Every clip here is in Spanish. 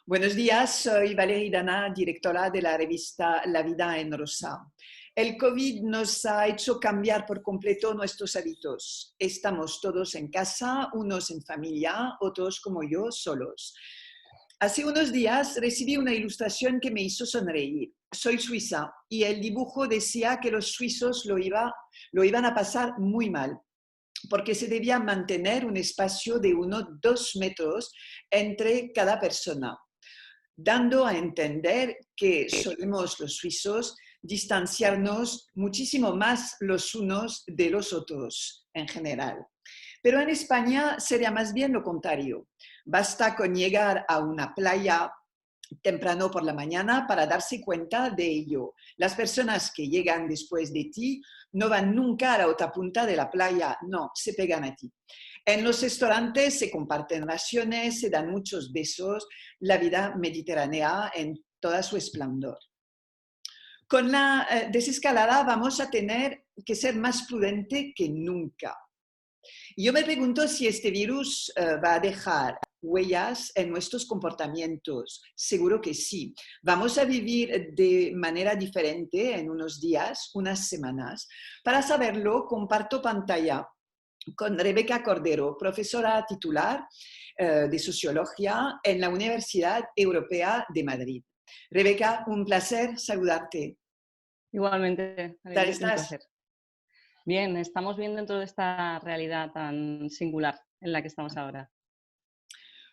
Buenos días, soy Valerie Dana, directora de la revista La Vida en Rosa. El COVID nos ha hecho cambiar por completo nuestros hábitos. Estamos todos en casa, unos en familia, otros como yo, solos. Hace unos días recibí una ilustración que me hizo sonreír. Soy suiza y el dibujo decía que los suizos lo iban a pasar muy mal, porque se debía mantener un espacio de 2 metros entre cada persona, dando a entender que solemos los suizos distanciarnos muchísimo más los unos de los otros en general. Pero en España sería más bien lo contrario. Basta con llegar a una playa temprano por la mañana para darse cuenta de ello. Las personas que llegan después de ti no van nunca a la otra punta de la playa, no, se pegan a ti. En los restaurantes se comparten raciones, se dan muchos besos, la vida mediterránea en toda su esplendor. Con la desescalada vamos a tener que ser más prudente que nunca. Y yo me pregunto si este virus va a dejar huellas en nuestros comportamientos. Seguro que sí. Vamos a vivir de manera diferente en unos días, unas semanas. Para saberlo, comparto pantalla con Rebeca Cordero, profesora titular de Sociología en la Universidad Europea de Madrid. Rebeca, un placer saludarte. Igualmente, ¿Qué tal un estás? placer. Bien, estamos bien dentro de esta realidad tan singular en la que estamos ahora.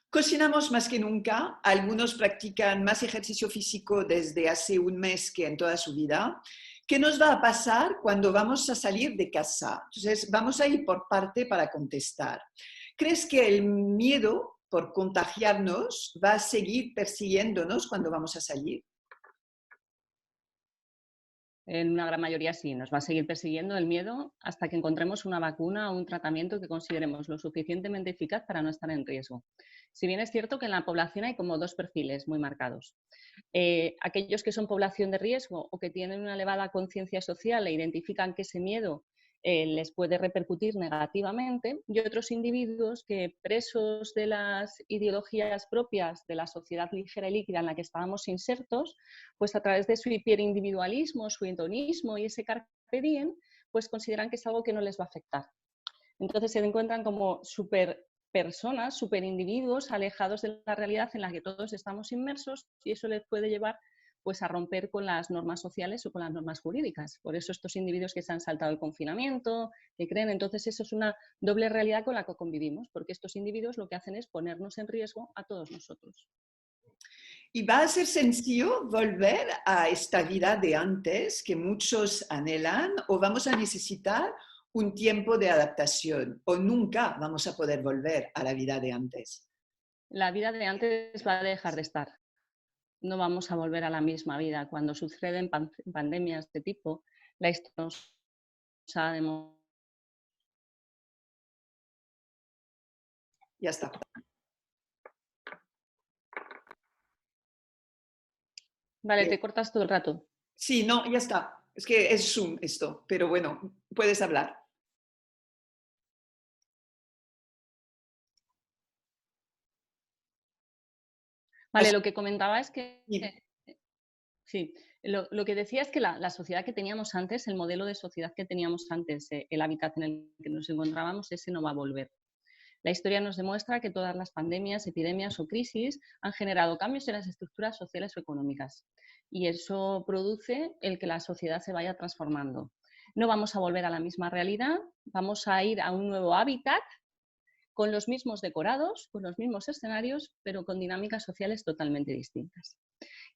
Cocinamos más que nunca. Algunos practican más ejercicio físico desde hace un mes que en toda su vida. ¿Qué nos va a pasar cuando vamos a salir de casa? Entonces, vamos a ir por parte para contestar. ¿Crees que el miedo por contagiarnos va a seguir persiguiéndonos cuando vamos a salir? En una gran mayoría sí, nos va a seguir persiguiendo el miedo hasta que encontremos una vacuna o un tratamiento que consideremos lo suficientemente eficaz para no estar en riesgo. Si bien es cierto que en la población hay como dos perfiles muy marcados. Aquellos que son población de riesgo o que tienen una elevada conciencia social e identifican que ese miedo les puede repercutir negativamente, y otros individuos que, presos de las ideologías propias de la sociedad ligera y líquida en la que estábamos insertos, pues a través de su hiperindividualismo, su hedonismo y ese carpe diem, pues consideran que es algo que no les va a afectar. Entonces se encuentran como super personas, super individuos alejados de la realidad en la que todos estamos inmersos, y eso les puede llevar pues a romper con las normas sociales o con las normas jurídicas. Por eso estos individuos que se han saltado el confinamiento, que creen, entonces eso es una doble realidad con la que convivimos, porque estos individuos lo que hacen es ponernos en riesgo a todos nosotros. ¿Y va a ser sencillo volver a esta vida de antes que muchos anhelan o vamos a necesitar un tiempo de adaptación o nunca vamos a poder volver a la vida de antes? La vida de antes va a dejar de estar. No vamos a volver a la misma vida. Cuando suceden pandemias de tipo, la historia nos ha demostrado. Ya está. Vale, te cortas todo el rato. Sí, no, ya está. Es que es Zoom esto, pero bueno, puedes hablar. Vale, lo que comentaba es que, Sí. sí, lo que decía es que la sociedad que teníamos antes, el modelo de sociedad que teníamos antes, el hábitat en el que nos encontrábamos, ese no va a volver. La historia nos demuestra que todas las pandemias, epidemias o crisis han generado cambios en las estructuras sociales o económicas, y eso produce el que la sociedad se vaya transformando. No vamos a volver a la misma realidad, vamos a ir a un nuevo hábitat con los mismos decorados, con los mismos escenarios, pero con dinámicas sociales totalmente distintas.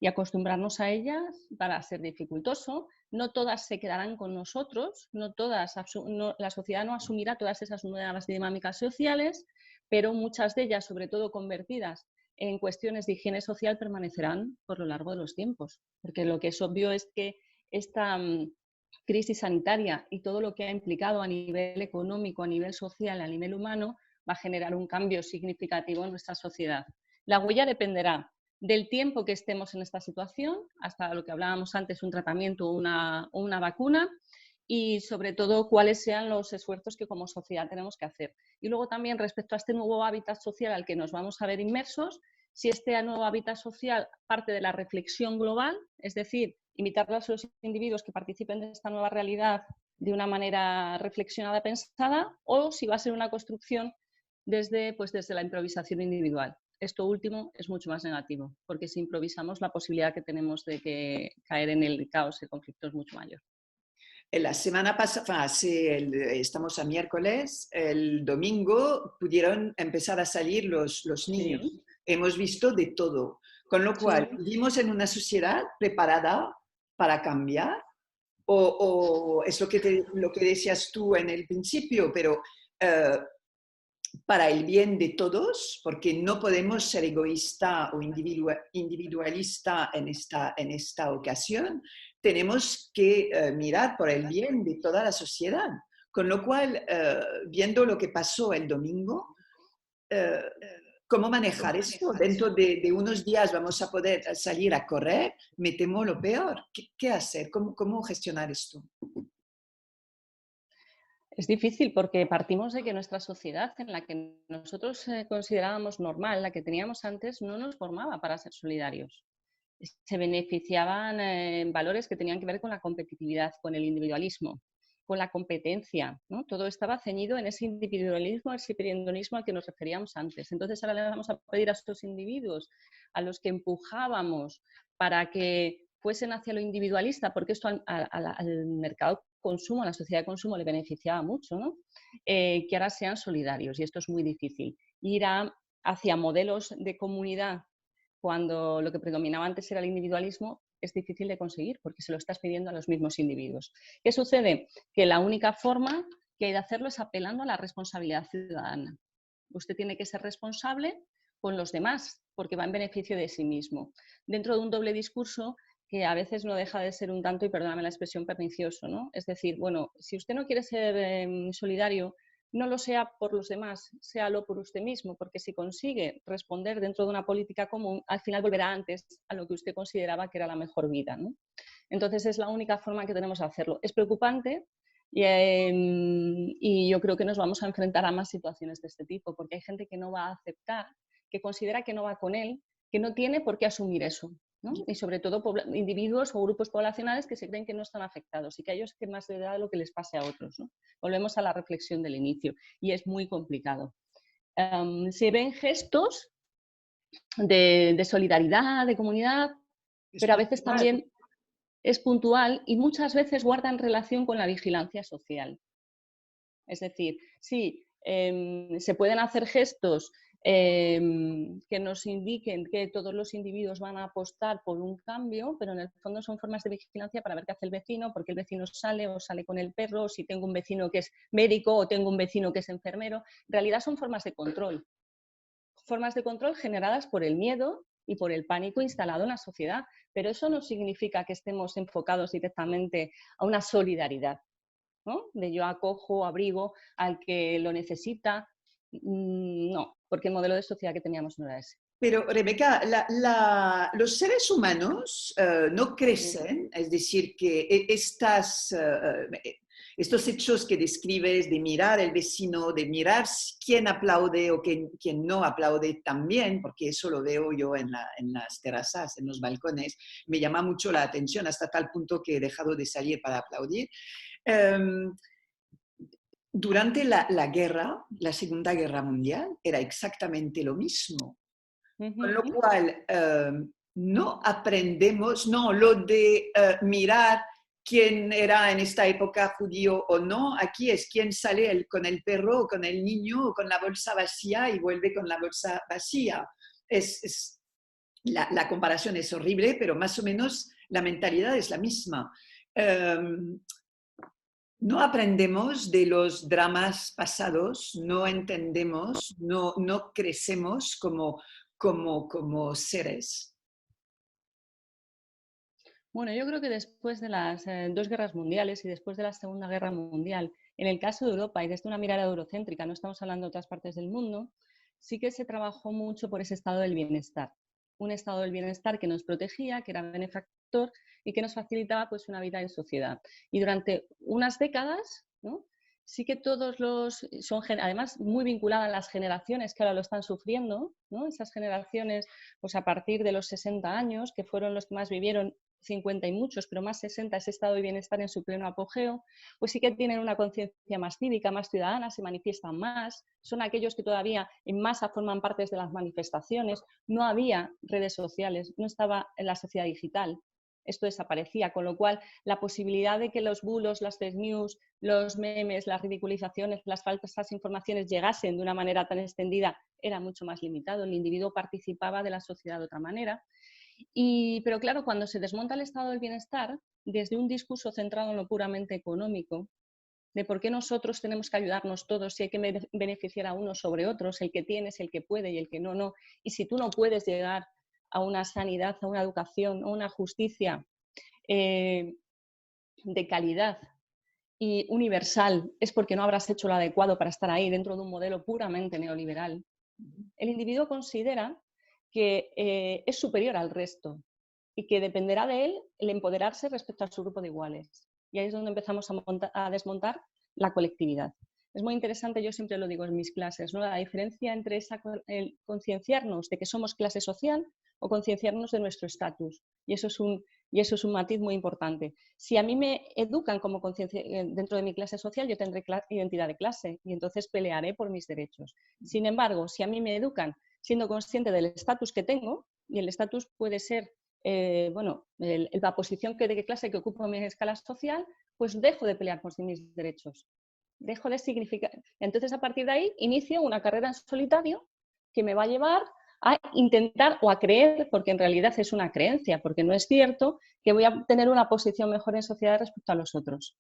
Y acostumbrarnos a ellas va a ser dificultoso. No todas se quedarán con nosotros, la sociedad no asumirá todas esas nuevas dinámicas sociales, pero muchas de ellas, sobre todo convertidas en cuestiones de higiene social, permanecerán por lo largo de los tiempos. Porque lo que es obvio es que esta crisis sanitaria y todo lo que ha implicado a nivel económico, a nivel social, a nivel humano, va a generar un cambio significativo en nuestra sociedad. La huella dependerá del tiempo que estemos en esta situación, hasta lo que hablábamos antes, un tratamiento o una vacuna, y sobre todo cuáles sean los esfuerzos que como sociedad tenemos que hacer. Y luego también respecto a este nuevo hábitat social al que nos vamos a ver inmersos, si este nuevo hábitat social parte de la reflexión global, es decir, invitar a los individuos que participen de esta nueva realidad de una manera reflexionada, pensada, o si va a ser una construcción desde la improvisación individual. Esto último es mucho más negativo, porque si improvisamos, la posibilidad que tenemos de caer en el caos y el conflicto es mucho mayor. La semana pasada, estamos a miércoles, el domingo pudieron empezar a salir los niños. Sí. Hemos visto de todo, con lo cual Sí. vivimos en una sociedad preparada para cambiar, o es lo que decías tú en el principio, pero para el bien de todos, porque no podemos ser egoísta o individualista en esta ocasión, tenemos que mirar por el bien de toda la sociedad. Con lo cual, viendo lo que pasó el domingo, ¿cómo manejar esto? Dentro de unos días vamos a poder salir a correr, me temo lo peor. ¿Qué hacer? ¿Cómo gestionar esto? Es difícil porque partimos de que nuestra sociedad, en la que nosotros considerábamos normal, la que teníamos antes, no nos formaba para ser solidarios. Se beneficiaban valores que tenían que ver con la competitividad, con el individualismo, con la competencia, ¿no? Todo estaba ceñido en ese individualismo, ese hedonismo al que nos referíamos antes. Entonces ahora le vamos a pedir a estos individuos a los que empujábamos para que fuesen hacia lo individualista, porque esto al mercado consumo, a la sociedad de consumo le beneficiaba mucho, ¿no? Que ahora sean solidarios, y esto es muy difícil. Ir hacia modelos de comunidad cuando lo que predominaba antes era el individualismo es difícil de conseguir porque se lo estás pidiendo a los mismos individuos. ¿Qué sucede? Que la única forma que hay de hacerlo es apelando a la responsabilidad ciudadana. Usted tiene que ser responsable con los demás porque va en beneficio de sí mismo. Dentro de un doble discurso que a veces no deja de ser un tanto, y perdóname la expresión, pernicioso, ¿no? Es decir, bueno, si usted no quiere ser solidario, no lo sea por los demás, séalo por usted mismo, porque si consigue responder dentro de una política común, al final volverá antes a lo que usted consideraba que era la mejor vida, ¿no? Entonces es la única forma que tenemos de hacerlo. Es preocupante y yo creo que nos vamos a enfrentar a más situaciones de este tipo, porque hay gente que no va a aceptar, que considera que no va con él, que no tiene por qué asumir eso, ¿no? Y sobre todo individuos o grupos poblacionales que se creen que no están afectados y que a ellos que más les da lo que les pase a otros, ¿no? Volvemos a la reflexión del inicio y es muy complicado. Se ven gestos de solidaridad, de comunidad, Es pero a veces puntual. también es puntual y muchas veces guardan relación con la vigilancia social. Es decir, sí, se pueden hacer gestos que nos indiquen que todos los individuos van a apostar por un cambio, pero en el fondo son formas de vigilancia para ver qué hace el vecino, porque el vecino sale o sale con el perro, o si tengo un vecino que es médico o tengo un vecino que es enfermero. En realidad son formas de control generadas por el miedo y por el pánico instalado en la sociedad, pero eso no significa que estemos enfocados directamente a una solidaridad, ¿no? De yo acojo, abrigo al que lo necesita. No, porque el modelo de sociedad que teníamos no era ese. Pero, Rebeca, los seres humanos no Sí. crecen, es decir, que estos hechos que describes de mirar el vecino, de mirar quién aplaude o quién no aplaude también, porque eso lo veo yo en las terrazas, en los balcones, me llama mucho la atención hasta tal punto que he dejado de salir para aplaudir. Um, Durante la guerra, la Segunda Guerra Mundial, era exactamente lo mismo. Con lo cual, no aprendemos, no, lo de mirar quién era en esta época judío o no, aquí es quién sale con el perro o con el niño o con la bolsa vacía y vuelve con la bolsa vacía. La comparación es horrible, pero más o menos la mentalidad es la misma. No aprendemos de los dramas pasados, no entendemos, no crecemos como seres. Bueno, yo creo que después de las dos guerras mundiales y después de la Segunda Guerra Mundial, en el caso de Europa y desde una mirada eurocéntrica, no estamos hablando de otras partes del mundo, sí que se trabajó mucho por ese estado del bienestar. Un estado del bienestar que nos protegía, que era benefactor y que nos facilitaba pues, una vida en sociedad. Y durante unas décadas, ¿no?, sí que todos son además muy vinculadas a las generaciones que ahora lo están sufriendo, ¿no? Esas generaciones, pues a partir de los 60 años, que fueron los que más vivieron, 50 y muchos, pero más 60, ese estado de bienestar en su pleno apogeo, pues sí que tienen una conciencia más cívica, más ciudadana, se manifiestan más, son aquellos que todavía en masa forman parte de las manifestaciones, no había redes sociales, no estaba en la sociedad digital, esto desaparecía, con lo cual la posibilidad de que los bulos, las fake news, los memes, las ridiculizaciones, las falsas informaciones llegasen de una manera tan extendida era mucho más limitado. El individuo participaba de la sociedad de otra manera. Pero claro, cuando se desmonta el estado del bienestar, desde un discurso centrado en lo puramente económico, de por qué nosotros tenemos que ayudarnos todos, si hay que beneficiar a unos sobre otros, el que tiene es el que puede y el que no, no. Y si tú no puedes llegar a una sanidad, a una educación, a una justicia de calidad y universal, es porque no habrás hecho lo adecuado para estar ahí dentro de un modelo puramente neoliberal. El individuo considera que es superior al resto y que dependerá de él el empoderarse respecto a su grupo de iguales. Y ahí es donde empezamos a desmontar la colectividad. Es muy interesante, yo siempre lo digo en mis clases, ¿no? La diferencia entre el concienciarnos de que somos clase social o concienciarnos de nuestro estatus. Y eso es un matiz muy importante. Si a mí me educan como conciencia dentro de mi clase social, yo tendré identidad de clase y entonces pelearé por mis derechos. Sin embargo, si a mí me educan siendo consciente del estatus que tengo, y el estatus puede ser la posición de qué clase que ocupo en mi escala social, pues dejo de pelear por mis derechos. Dejo de significar. Entonces, a partir de ahí, inicio una carrera en solitario que me va a llevar a intentar o a creer, porque en realidad es una creencia, porque no es cierto, que voy a tener una posición mejor en sociedad respecto a los otros.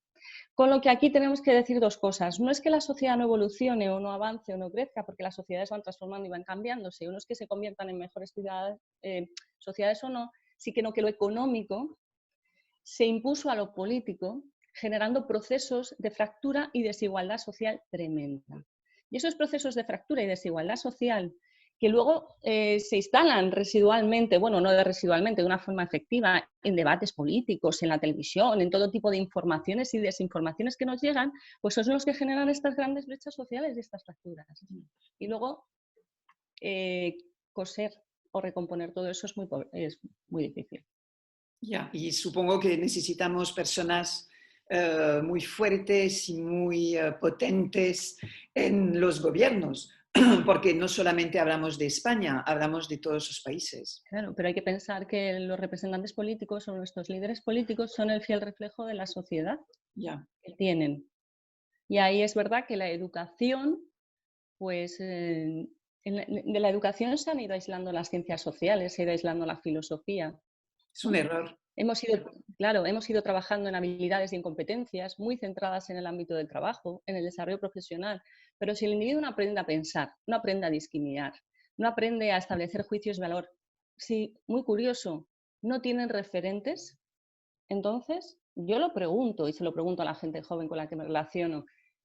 Con lo que aquí tenemos que decir dos cosas. No es que la sociedad no evolucione o no avance o no crezca, porque las sociedades van transformando y van cambiándose. Uno es que se conviertan en mejores sociedades o no, sí que no, que lo económico se impuso a lo político, generando procesos de fractura y desigualdad social tremenda. Y esos procesos de fractura y desigualdad social que luego se instalan residualmente, bueno, no residualmente, de una forma efectiva, en debates políticos, en la televisión, en todo tipo de informaciones y desinformaciones que nos llegan, pues son los que generan estas grandes brechas sociales y estas fracturas. Y luego, coser o recomponer todo eso es muy difícil. Ya, y supongo que necesitamos personas muy fuertes y muy potentes en los gobiernos, porque no solamente hablamos de España, hablamos de todos los países. Claro, pero hay que pensar que los representantes políticos o nuestros líderes políticos son el fiel reflejo de la sociedad que tienen. Y ahí es verdad que la educación, pues de la educación se han ido aislando las ciencias sociales, se ha ido aislando la filosofía. Es un error. Hemos ido trabajando en habilidades y en competencias muy centradas en el ámbito del trabajo, en el desarrollo profesional, pero si el individuo no aprende a pensar, no aprende a discriminar, no aprende a establecer juicios de valor, si, muy curioso, no tienen referentes, entonces yo lo pregunto y se lo pregunto a la gente joven con la que me relaciono,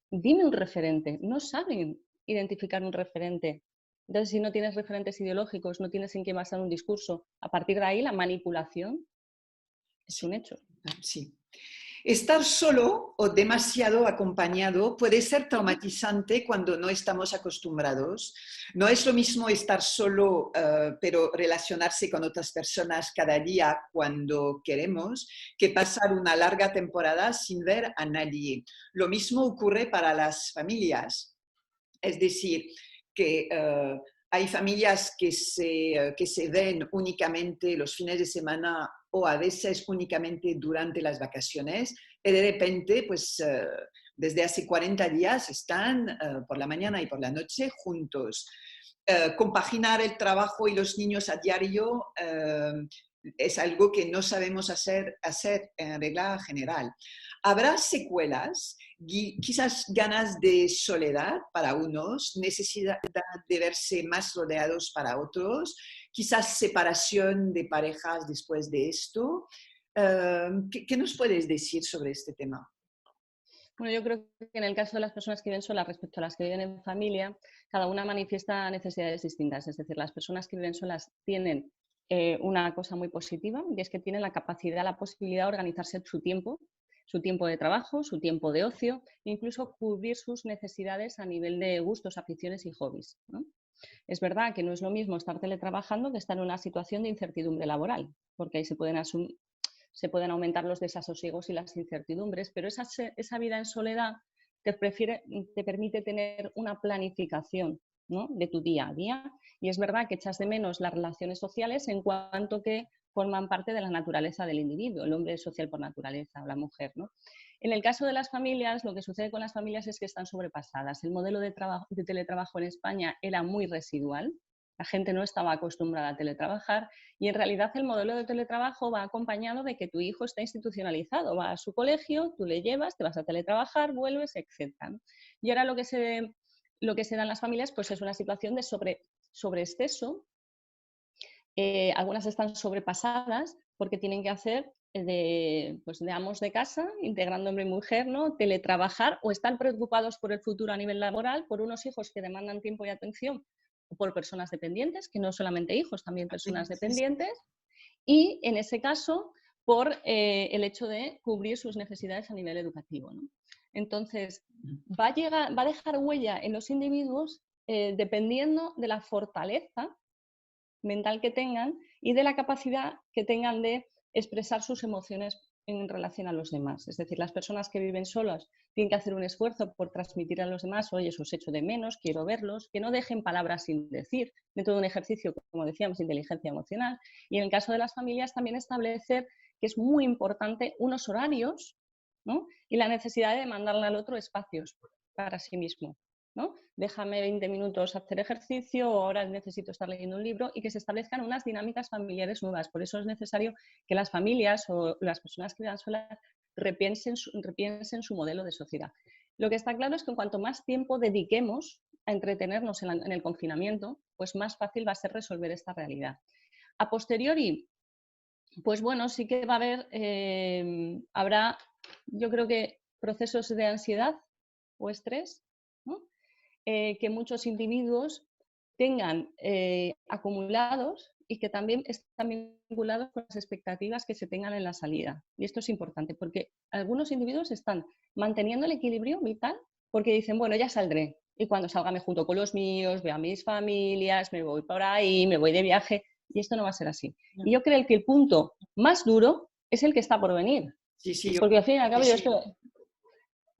dime un referente, no saben identificar un referente. Entonces, si no tienes referentes ideológicos, no tienes en qué basar un discurso, a partir de ahí la manipulación es un hecho. Sí. Estar solo o demasiado acompañado puede ser traumatizante cuando no estamos acostumbrados. No es lo mismo estar solo, pero relacionarse con otras personas cada día cuando queremos, que pasar una larga temporada sin ver a nadie. Lo mismo ocurre para las familias. Es decir, que hay familias que se ven únicamente los fines de semana o a veces únicamente durante las vacaciones y de repente, pues desde hace 40 días están por la mañana y por la noche juntos. Compaginar el trabajo y los niños a diario es algo que no sabemos hacer en regla general. Habrá secuelas, quizás ganas de soledad para unos, necesidad de verse más rodeados para otros, quizás separación de parejas después de esto. ¿Qué nos puedes decir sobre este tema? Bueno, yo creo que en el caso de las personas que viven solas respecto a las que viven en familia, cada una manifiesta necesidades distintas. Es decir, las personas que viven solas tienen una cosa muy positiva y es que tienen la capacidad, la posibilidad de organizarse su tiempo su tiempo de trabajo, su tiempo de ocio, incluso cubrir sus necesidades a nivel de gustos, aficiones y hobbies, ¿no? Es verdad que no es lo mismo estar teletrabajando que estar en una situación de incertidumbre laboral, porque ahí se pueden aumentar los desasosiegos y las incertidumbres, pero esa vida en soledad te permite tener una planificación, ¿no?, de tu día a día, y es verdad que echas de menos las relaciones sociales en cuanto que forman parte de la naturaleza del individuo. El hombre es social por naturaleza, o la mujer, ¿no? En el caso de las familias, lo que sucede con las familias es que están sobrepasadas. El modelo de teletrabajo en España era muy residual, la gente no estaba acostumbrada a teletrabajar, y en realidad el modelo de teletrabajo va acompañado de que tu hijo está institucionalizado, va a su colegio, tú le llevas, te vas a teletrabajar, vuelves, etc., ¿no? Y ahora lo que se da en las familias pues es una situación de sobreexceso. Algunas están sobrepasadas porque tienen que hacer de amos de casa, integrando hombre y mujer, ¿no?, teletrabajar, o están preocupados por el futuro a nivel laboral, por unos hijos que demandan tiempo y atención, o por personas dependientes, que no solamente hijos, también personas Sí, sí. dependientes, y en ese caso por el hecho de cubrir sus necesidades a nivel educativo, ¿no? Entonces, va a dejar huella en los individuos dependiendo de la fortaleza mental que tengan y de la capacidad que tengan de expresar sus emociones en relación a los demás. Es decir, las personas que viven solas tienen que hacer un esfuerzo por transmitir a los demás: oye, os echo de menos, quiero verlos, que no dejen palabras sin decir, dentro de un ejercicio, como decíamos, de inteligencia emocional. Y en el caso de las familias, también establecer que es muy importante unos horarios, ¿no?, y la necesidad de demandarle al otro espacios para sí mismo, ¿no? Déjame 20 minutos hacer ejercicio, o ahora necesito estar leyendo un libro, y que se establezcan unas dinámicas familiares nuevas. Por eso es necesario que las familias o las personas que vivan solas repiensen su modelo de sociedad. Lo que está claro es que en cuanto más tiempo dediquemos a entretenernos en el confinamiento, pues más fácil va a ser resolver esta realidad. A posteriori, pues bueno, sí que va a haber, habrá, yo creo que procesos de ansiedad o estrés, ¿no?, que muchos individuos tengan acumulados, y que también están vinculados con las expectativas que se tengan en la salida. Y esto es importante porque algunos individuos están manteniendo el equilibrio vital porque dicen, bueno, ya saldré, y cuando salga me junto con los míos, veo a mis familias, me voy por ahí, me voy de viaje, y esto no va a ser así. Y yo creo que el punto más duro es el que está por venir, Sí, sí, yo porque al fin y al cabo creo que sí.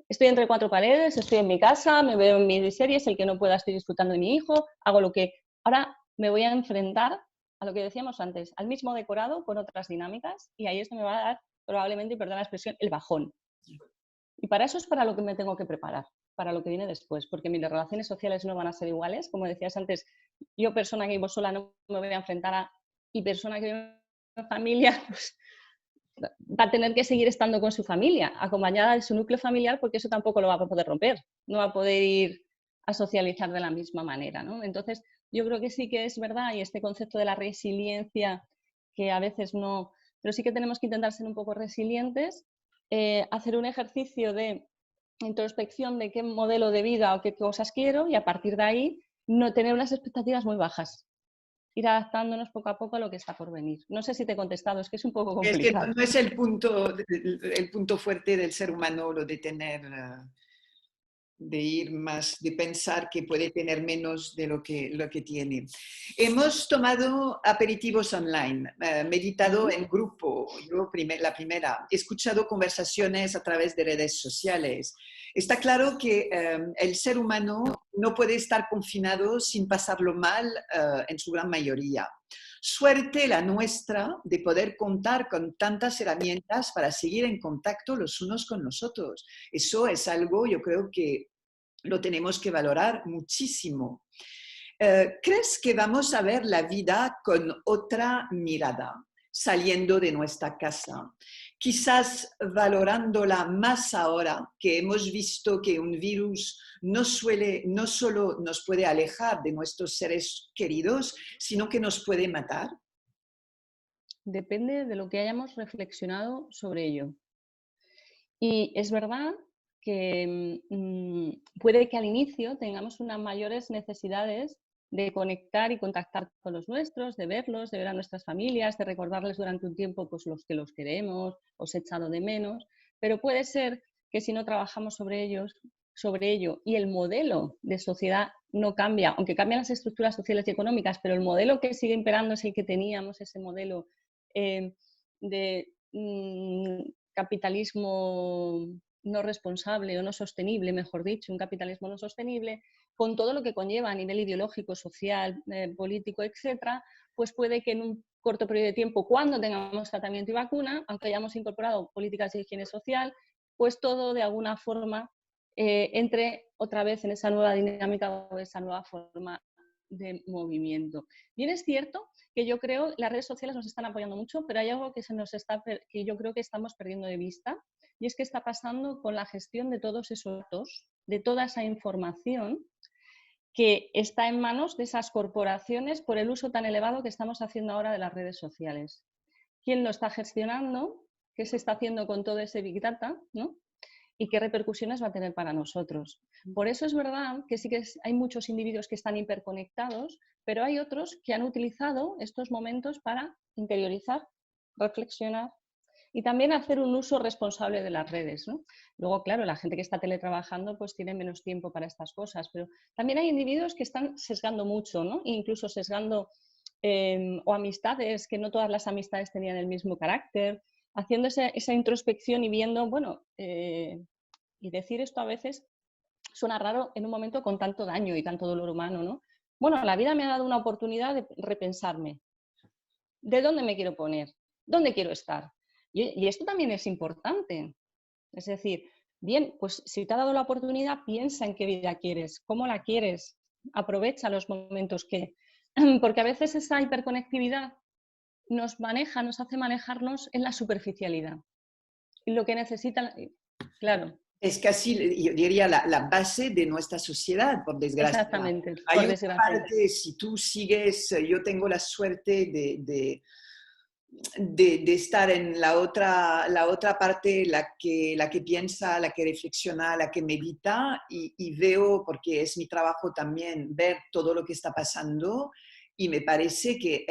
estoy entre cuatro paredes, estoy en mi casa, me veo en mis series, el que no pueda estoy disfrutando de mi hijo, hago lo que... Ahora me voy a enfrentar a lo que decíamos antes, al mismo decorado con otras dinámicas, y ahí esto me va a dar probablemente, y perdón la expresión, el bajón. Y para eso es para lo que me tengo que preparar, para lo que viene después, porque mis relaciones sociales no van a ser iguales. Como decías antes, yo, persona que vivo sola, no me voy a enfrentar a... Y persona que vive en familia, pues va a tener que seguir estando con su familia, acompañada de su núcleo familiar, porque eso tampoco lo va a poder romper, no va a poder ir a socializar de la misma manera, ¿no? Entonces, yo creo que sí que es verdad, y este concepto de la resiliencia, que a veces no, pero sí que tenemos que intentar ser un poco resilientes, hacer un ejercicio de introspección de qué modelo de vida o qué cosas quiero, y a partir de ahí no tener unas expectativas muy bajas, ir adaptándonos poco a poco a lo que está por venir. No sé si te he contestado, es que es un poco Es que complicado. no es el punto fuerte del ser humano lo de tener, de ir más, de pensar que puede tener menos de lo que tiene. Hemos tomado aperitivos online, meditado en grupo, yo la primera, he escuchado conversaciones a través de redes sociales. Está claro que el ser humano no puede estar confinado sin pasarlo mal en su gran mayoría. Suerte la nuestra de poder contar con tantas herramientas para seguir en contacto los unos con los otros. Eso es algo, yo creo que lo tenemos que valorar muchísimo. ¿Crees que vamos a ver la vida con otra mirada, saliendo de nuestra casa? Quizás valorándola más ahora que hemos visto que un virus no solo nos puede alejar de nuestros seres queridos, sino que nos puede matar. Depende de lo que hayamos reflexionado sobre ello. Y es verdad que puede que al inicio tengamos unas mayores necesidades de conectar y contactar con los nuestros, de verlos, de ver a nuestras familias, de recordarles durante un tiempo pues, los que los queremos, os he echado de menos. pero puede ser que si no trabajamos sobre ello y el modelo de sociedad no cambia, aunque cambian las estructuras sociales y económicas, pero el modelo que sigue imperando es el que teníamos, ese modelo de capitalismo no responsable o no sostenible, mejor dicho, un capitalismo no sostenible, con todo lo que conlleva a nivel ideológico, social, político, etcétera, pues puede que en un corto periodo de tiempo, cuando tengamos tratamiento y vacuna, aunque hayamos incorporado políticas de higiene social, pues todo de alguna forma entre otra vez en esa nueva dinámica o esa nueva forma de movimiento. Bien es cierto que yo creo las redes sociales nos están apoyando mucho, pero hay algo que yo creo que estamos perdiendo de vista, y es que está pasando con la gestión de todos esos datos, de toda esa información que está en manos de esas corporaciones por el uso tan elevado que estamos haciendo ahora de las redes sociales. ¿Quién lo está gestionando? ¿Qué se está haciendo con todo ese Big Data? ¿No? ¿Y qué repercusiones va a tener para nosotros? Por eso es verdad que sí que hay muchos individuos que están hiperconectados, pero hay otros que han utilizado estos momentos para interiorizar, reflexionar y también hacer un uso responsable de las redes, ¿no? Luego, claro, la gente que está teletrabajando pues tiene menos tiempo para estas cosas, pero también hay individuos que están sesgando mucho, ¿no? E incluso sesgando o amistades, que no todas las amistades tenían el mismo carácter, haciendo esa introspección y viendo, bueno, y decir esto a veces suena raro en un momento con tanto daño y tanto dolor humano, ¿no? Bueno, la vida me ha dado una oportunidad de repensarme. ¿De dónde me quiero poner? ¿Dónde quiero estar? Y esto también es importante. Es decir, bien, pues si te ha dado la oportunidad, piensa en qué vida quieres, cómo la quieres, aprovecha los momentos que... Porque a veces esa hiperconectividad nos maneja, nos hace manejarnos en la superficialidad. Y lo que necesitan, claro. Es casi, yo diría, la base de nuestra sociedad, por desgracia. Exactamente, Hay por una desgracia. parte, si tú sigues, yo tengo la suerte de estar en la otra parte, la que piensa, la que reflexiona, la que medita, y veo, porque es mi trabajo también, ver todo lo que está pasando, y me parece que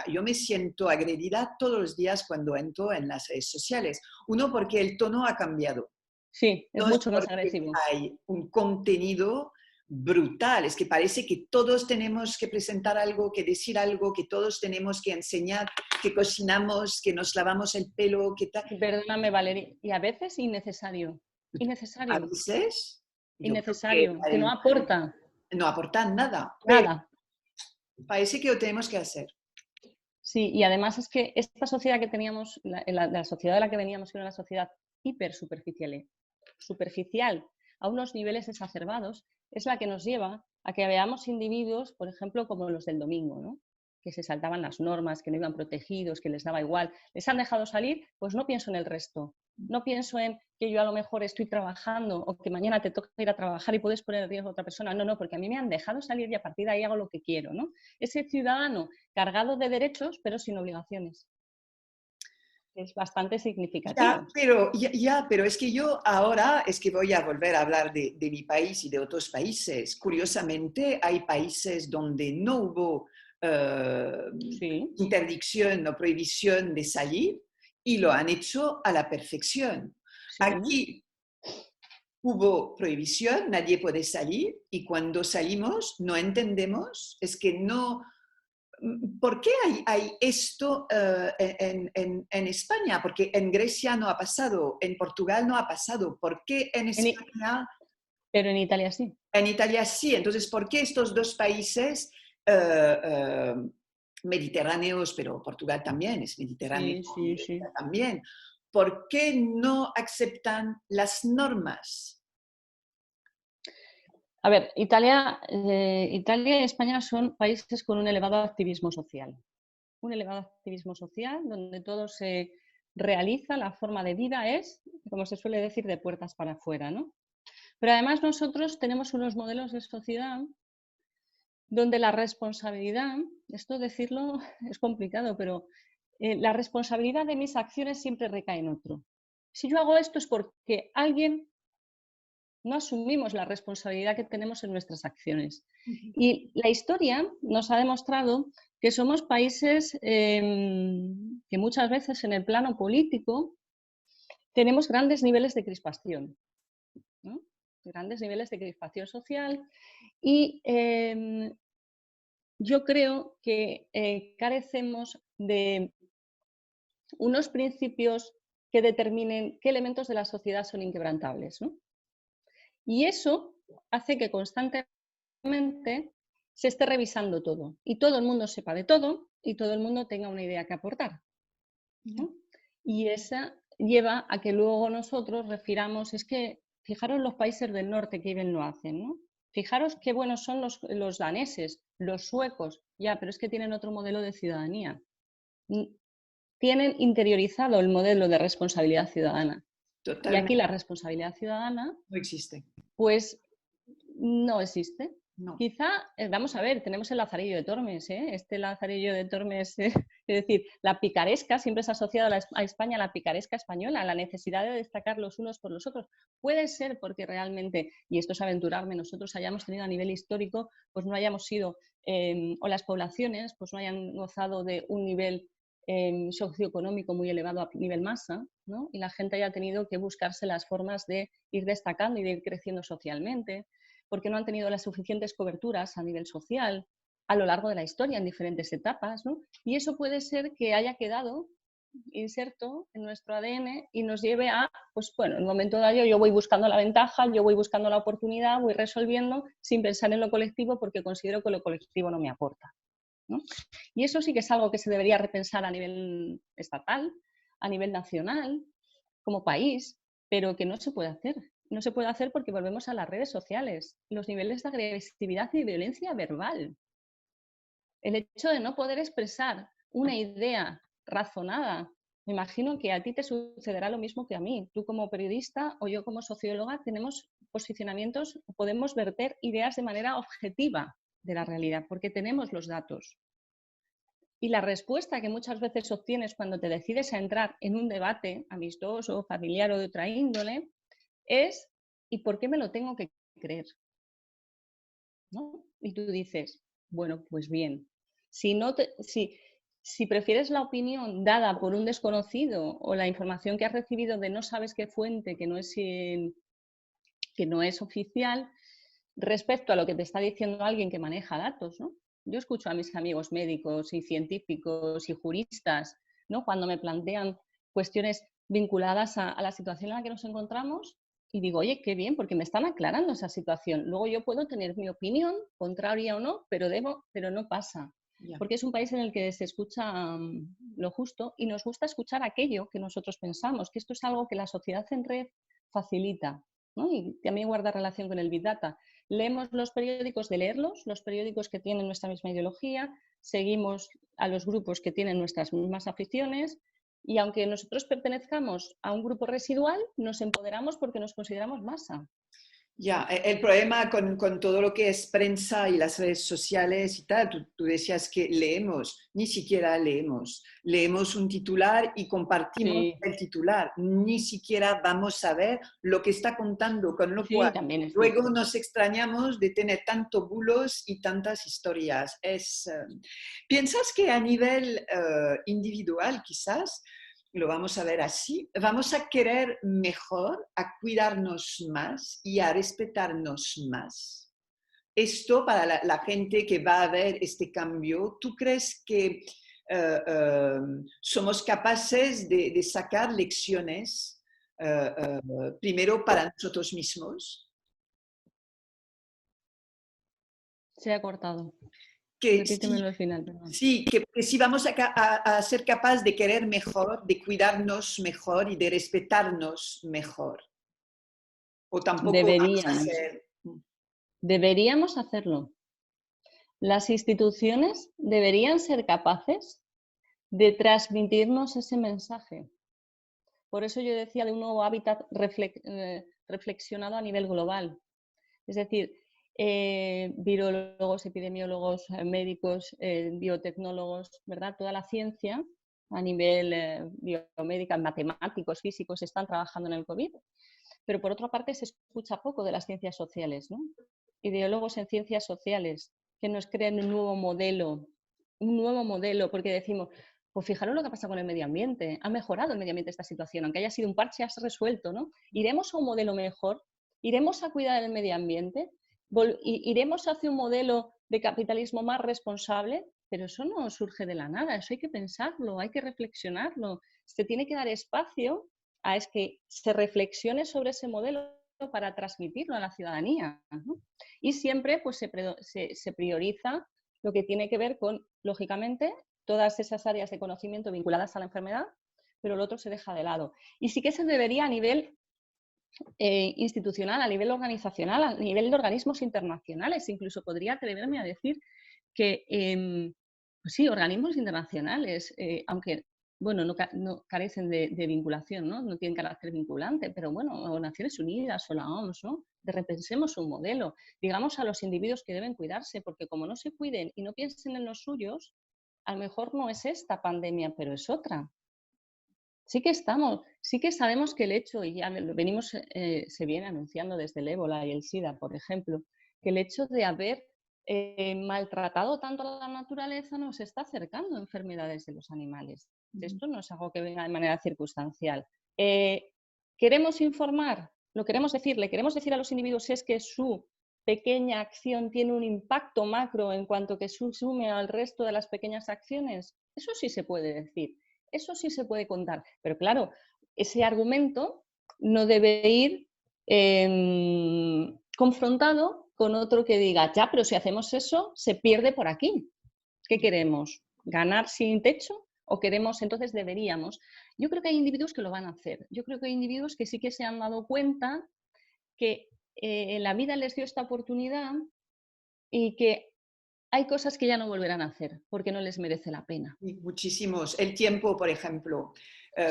yo me siento agredida todos los días cuando entro en las redes sociales. Uno, porque el tono ha cambiado. Sí, es No es mucho más porque agresivo. hay un contenido brutal, es que parece que todos tenemos que presentar algo, que decir algo, que todos tenemos que enseñar, que cocinamos, que nos lavamos el pelo, que tal. Perdóname, Valeria, y a veces innecesario. A Innecesario. veces, yo creo Innecesario, que no aporta no aportan nada, pero nada. parece que lo tenemos que hacer. Sí, y además es que esta sociedad que teníamos, la sociedad de la que veníamos, que era una sociedad hiper superficial a unos niveles exacerbados, es la que nos lleva a que veamos individuos, por ejemplo, como los del domingo, ¿no? Que se saltaban las normas, que no iban protegidos, que les daba igual. Les han dejado salir, pues no pienso en el resto. No pienso en que yo a lo mejor estoy trabajando o que mañana te toca ir a trabajar y puedes poner en riesgo a otra persona. No, no, porque a mí me han dejado salir y a partir de ahí hago lo que quiero, ¿no? Ese ciudadano cargado de derechos, pero sin obligaciones. Es bastante significativo. Pero es que yo ahora es que voy a volver a hablar de mi país y de otros países. Curiosamente, hay países donde no hubo Sí. interdicción o prohibición de salir y lo han hecho a la perfección. Sí. Aquí hubo prohibición, nadie puede salir y cuando salimos no entendemos, es que no... ¿Por qué hay esto en España? Porque en Grecia no ha pasado, en Portugal no ha pasado. ¿Por qué en España? Pero en Italia sí. En Italia sí. Entonces, ¿por qué estos dos países mediterráneos, pero Portugal también es mediterráneo, Sí. también, ¿por qué no aceptan las normas? A ver, Italia y España son países con un elevado activismo social. Un elevado activismo social donde todo se realiza, la forma de vida es, como se suele decir, de puertas para afuera, ¿no? Pero además nosotros tenemos unos modelos de sociedad donde la responsabilidad, esto decirlo es complicado, pero la responsabilidad de mis acciones siempre recae en otro. Si yo hago esto es porque alguien no asumimos la responsabilidad que tenemos en nuestras acciones. Y la historia nos ha demostrado que somos países que muchas veces en el plano político tenemos grandes niveles de crispación, ¿no? Grandes niveles de crispación social y yo creo que carecemos de unos principios que determinen qué elementos de la sociedad son inquebrantables, ¿no? Y eso hace que constantemente se esté revisando todo y todo el mundo sepa de todo y todo el mundo tenga una idea que aportar, ¿no? Y esa lleva a que luego nosotros refiramos, es que fijaros los países del norte que bien lo hacen, ¿no? Fijaros qué buenos son los daneses, los suecos, ya, pero es que tienen otro modelo de ciudadanía. Tienen interiorizado el modelo de responsabilidad ciudadana. Y aquí Totalmente la responsabilidad ciudadana, no existe. pues no existe. No. Quizá, vamos a ver, tenemos el Lazarillo de Tormes, ¿eh? Este Lazarillo de Tormes, es decir, la picaresca siempre se ha asociado a España, a la picaresca española, la necesidad de destacar los unos por los otros. Puede ser porque realmente, y esto es aventurarme, nosotros hayamos tenido a nivel histórico, pues no hayamos sido, o las poblaciones, pues no hayan gozado de un nivel socioeconómico muy elevado a nivel masa, ¿no? Y la gente haya tenido que buscarse las formas de ir destacando y de ir creciendo socialmente, porque no han tenido las suficientes coberturas a nivel social a lo largo de la historia en diferentes etapas, ¿no? Y eso puede ser que haya quedado inserto en nuestro ADN y nos lleve a, pues bueno, en un momento dado yo voy buscando la ventaja, yo voy buscando la oportunidad, voy resolviendo sin pensar en lo colectivo porque considero que lo colectivo no me aporta, ¿no? Y eso sí que es algo que se debería repensar a nivel estatal, a nivel nacional, como país, pero que no se puede hacer. No se puede hacer porque volvemos a las redes sociales, los niveles de agresividad y violencia verbal. El hecho de no poder expresar una idea razonada. Me imagino que a ti te sucederá lo mismo que a mí. Tú como periodista o yo como socióloga tenemos posicionamientos, podemos verter ideas de manera objetiva de la realidad, porque tenemos los datos. Y la respuesta que muchas veces obtienes cuando te decides a entrar en un debate amistoso, familiar o de otra índole es ¿y por qué me lo tengo que creer? ¿No? Y tú dices, bueno, pues bien, si prefieres la opinión dada por un desconocido o la información que has recibido de no sabes qué fuente, que no es oficial, respecto a lo que te está diciendo alguien que maneja datos, ¿no? Yo escucho a mis amigos médicos y científicos y juristas, ¿no? Cuando me plantean cuestiones vinculadas a la situación en la que nos encontramos y digo, oye, qué bien, porque me están aclarando esa situación. Luego yo puedo tener mi opinión, contraria o no, pero no pasa. Yeah. Porque es un país en el que se escucha lo justo y nos gusta escuchar aquello que nosotros pensamos, que esto es algo que la sociedad en red facilita, ¿no? Y también guarda relación con el Big Data. Leemos los periódicos de leerlos, los periódicos que tienen nuestra misma ideología, seguimos a los grupos que tienen nuestras mismas aficiones y aunque nosotros pertenezcamos a un grupo residual, nos empoderamos porque nos consideramos masa. Ya, el problema con todo lo que es prensa y las redes sociales y tal, tú decías que leemos, ni siquiera leemos. Leemos un titular y compartimos Sí, el titular, ni siquiera vamos a ver lo que está contando, con lo sí, cual también es luego cierto. nos extrañamos de tener tantos bulos y tantas historias. ¿Piensas que a nivel individual quizás lo vamos a ver así, vamos a querer mejor, a cuidarnos más y a respetarnos más? Esto para la gente que va a ver este cambio, ¿tú crees que somos capaces de sacar lecciones primero para nosotros mismos? Se ha cortado. Que Repítemelo al final, perdón. sí, que sí vamos a ser capaces de querer mejor, de cuidarnos mejor y de respetarnos mejor. O tampoco vamos a Deberíamos. ser... Deberíamos hacerlo. Las instituciones deberían ser capaces de transmitirnos ese mensaje. Por eso yo decía de un nuevo hábitat reflexionado a nivel global. Es decir, virólogos, epidemiólogos, médicos, biotecnólogos, ¿verdad? Toda la ciencia a nivel biomédica, matemáticos, físicos, están trabajando en el COVID. Pero por otra parte se escucha poco de las ciencias sociales, ¿no? Ideólogos en ciencias sociales que nos creen un nuevo modelo, porque decimos, Pues fijaros lo que pasa con el medio ambiente. Ha mejorado el medio ambiente esta situación, aunque haya sido un parche, has resuelto, ¿no? ¿Iremos a un modelo mejor? ¿Iremos a cuidar el medio ambiente? ¿Iremos hacia un modelo de capitalismo más responsable? Pero eso no surge de la nada, eso hay que pensarlo, hay que reflexionarlo. Se tiene que dar espacio a es que se reflexione sobre ese modelo para transmitirlo a la ciudadanía, ¿no? Y siempre pues, se prioriza lo que tiene que ver con, lógicamente, todas esas áreas de conocimiento vinculadas a la enfermedad, pero el otro se deja de lado. Y sí que se debería a nivel institucional, a nivel organizacional, a nivel de organismos internacionales, incluso podría atreverme a decir que, pues sí, organismos internacionales, aunque bueno, no carecen de vinculación, ¿no? No tienen carácter vinculante, pero bueno, o Naciones Unidas o la OMS, ¿no? De repensemos un modelo, digamos a los individuos que deben cuidarse, porque como no se cuiden y no piensen en los suyos, a lo mejor no es esta pandemia, pero es otra. Sí que sabemos que el hecho, y ya lo venimos, se viene anunciando desde el ébola y el SIDA, por ejemplo, que el hecho de haber maltratado tanto a la naturaleza nos está acercando a enfermedades de los animales. Esto no es algo que venga de manera circunstancial. ¿Queremos informar? Lo queremos decir, le queremos decir a los individuos es que su pequeña acción tiene un impacto macro en cuanto que sume al resto de las pequeñas acciones. Eso sí se puede decir. Eso sí se puede contar, pero claro, ese argumento no debe ir confrontado con otro que diga, ya, pero si hacemos eso, se pierde por aquí. ¿Qué queremos? ¿Ganar sin techo? ¿O queremos, entonces deberíamos? Yo creo que hay individuos que lo van a hacer. Yo creo que hay individuos que sí que se han dado cuenta que la vida les dio esta oportunidad y que hay cosas que ya no volverán a hacer porque no les merece la pena. Y muchísimos. El tiempo, por ejemplo.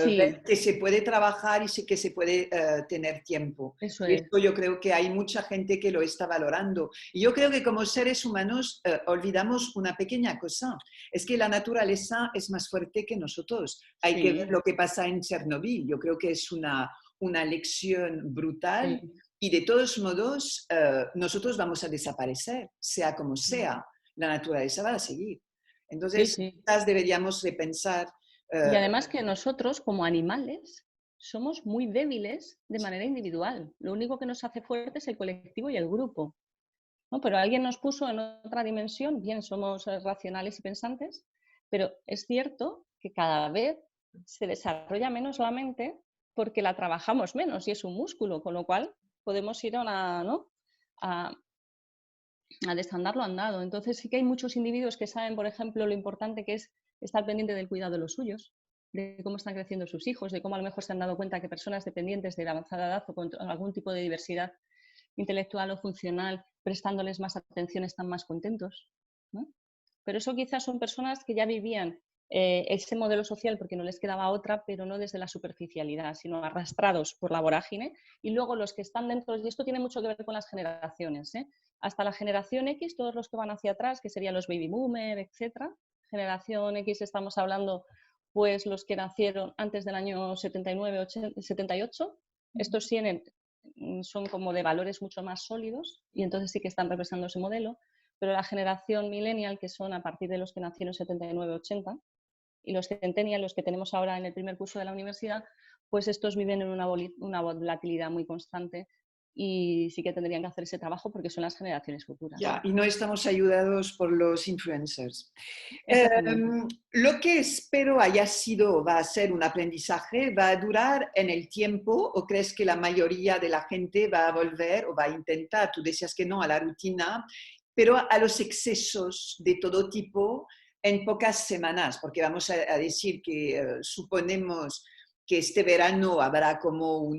Sí, Ver que se puede trabajar y sí que se puede tener tiempo. eso Y es. esto yo creo que hay mucha gente que lo está valorando. Y yo creo que como seres humanos olvidamos una pequeña cosa. Es que la naturaleza es más fuerte que nosotros. Hay que ver Sí, lo que pasa en Chernobyl. Yo creo que es una lección brutal. sí. Y de todos modos, nosotros vamos a desaparecer, sea como sea. La naturaleza va a seguir. Sí, Entonces, sí. quizás deberíamos repensar. Y eh, además que nosotros, como animales, somos muy débiles de manera individual. Lo único que nos hace fuertes es el colectivo y el grupo, ¿no? Pero alguien nos puso en otra dimensión, bien, somos racionales y pensantes, pero es cierto que cada vez se desarrolla menos la mente porque la trabajamos menos y es un músculo, con lo cual podemos ir a una, ¿no? a, a desandar lo andado. Entonces sí que hay muchos individuos que saben, por ejemplo, lo importante que es estar pendiente del cuidado de los suyos, de cómo están creciendo sus hijos, de cómo a lo mejor se han dado cuenta que personas dependientes de la avanzada edad o con algún tipo de diversidad intelectual o funcional, prestándoles más atención, están más contentos, ¿no? Pero eso quizás son personas que ya vivían ese modelo social porque no les quedaba otra, pero no desde la superficialidad, sino arrastrados por la vorágine. Y luego los que están dentro, y esto tiene mucho que ver con las generaciones, hasta la generación X, todos los que van hacia atrás, que serían los baby boomer, etcétera. Generación X estamos hablando, pues los que nacieron antes del año 79, 80, 78. Estos son como de valores mucho más sólidos y entonces sí que están representando ese modelo, pero la generación millennial, que son a partir de los que nacieron 79-80, y los centennial, los que tenemos ahora en el primer curso de la universidad, pues estos viven en una volatilidad muy constante y sí que tendrían que hacer ese trabajo porque son las generaciones futuras. ya, y no estamos ayudados por los influencers. Exactamente. Lo que espero haya sido, va a ser un aprendizaje, va a durar en el tiempo, o crees que la mayoría de la gente va a volver o va a intentar, tú decías que no, a la rutina, pero a los excesos de todo tipo en pocas semanas, porque vamos a decir que suponemos que este verano habrá como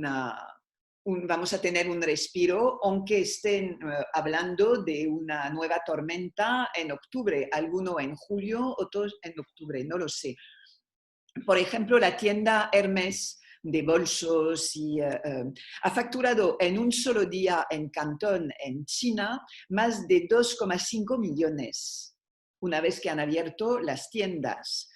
vamos a tener un respiro, aunque estén hablando de una nueva tormenta en octubre, alguno en julio, otros en octubre, no lo sé. Por ejemplo, la tienda Hermès de bolsos ha facturado en un solo día en Cantón, en China, más de 2,5 millones una vez que han abierto las tiendas.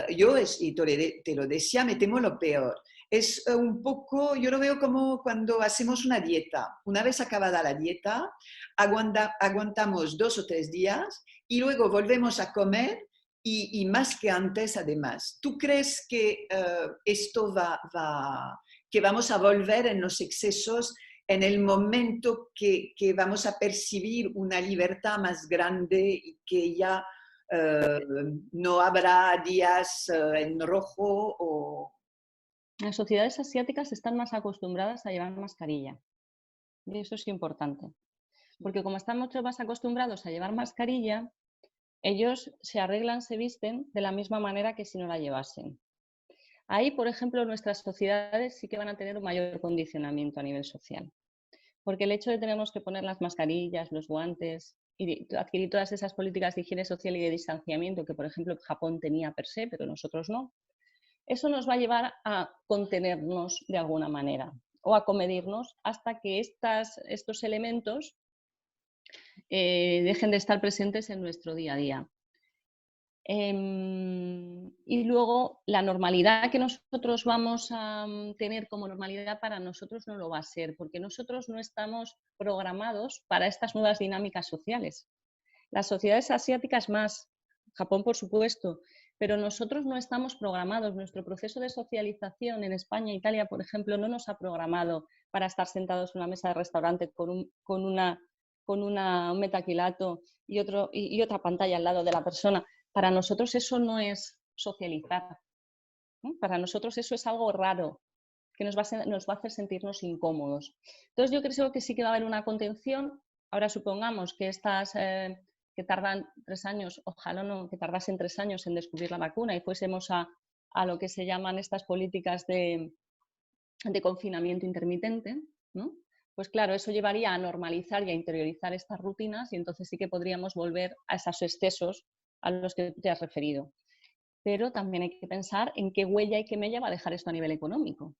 Yo, y te lo decía, me temo lo peor. Es un poco, yo lo veo como cuando hacemos una dieta. Una vez acabada la dieta, aguantamos 2 o 3 días y luego volvemos a comer y más que antes además. ¿Tú crees que esto que vamos a volver en los excesos en el momento que vamos a percibir una libertad más grande y que ya eh, no habrá días en rojo o... Las sociedades asiáticas están más acostumbradas a llevar mascarilla y eso es importante, porque como están mucho más acostumbrados a llevar mascarilla, ellos se arreglan, se visten de la misma manera que si no la llevasen. Ahí, por ejemplo, nuestras sociedades sí que van a tener un mayor condicionamiento a nivel social, porque el hecho de tenernos que poner las mascarillas, los guantes y adquirir todas esas políticas de higiene social y de distanciamiento que, por ejemplo, Japón tenía per se, pero nosotros no, eso nos va a llevar a contenernos de alguna manera o a comedirnos hasta que estos elementos dejen de estar presentes en nuestro día a día. Y luego la normalidad que nosotros vamos a tener como normalidad para nosotros no lo va a ser, porque nosotros no estamos programados para estas nuevas dinámicas sociales. Las sociedades asiáticas más, Japón por supuesto, pero nosotros no estamos programados. Nuestro proceso de socialización en España, Italia, por ejemplo, no nos ha programado para estar sentados en una mesa de restaurante con un metaquilato y otra pantalla al lado de la persona. Para nosotros eso no es socializar, ¿no? Para nosotros eso es algo raro, que nos va a hacer sentirnos incómodos. Entonces yo creo que sí que va a haber una contención. Ahora supongamos que que tardan 3 años, ojalá no, que tardasen 3 años en descubrir la vacuna y fuésemos a lo que se llaman estas políticas de confinamiento intermitente, ¿no? Pues claro, eso llevaría a normalizar y a interiorizar estas rutinas y entonces sí que podríamos volver a esos excesos a los que te has referido. Pero también hay que pensar en qué huella y qué mella va a dejar esto a nivel económico,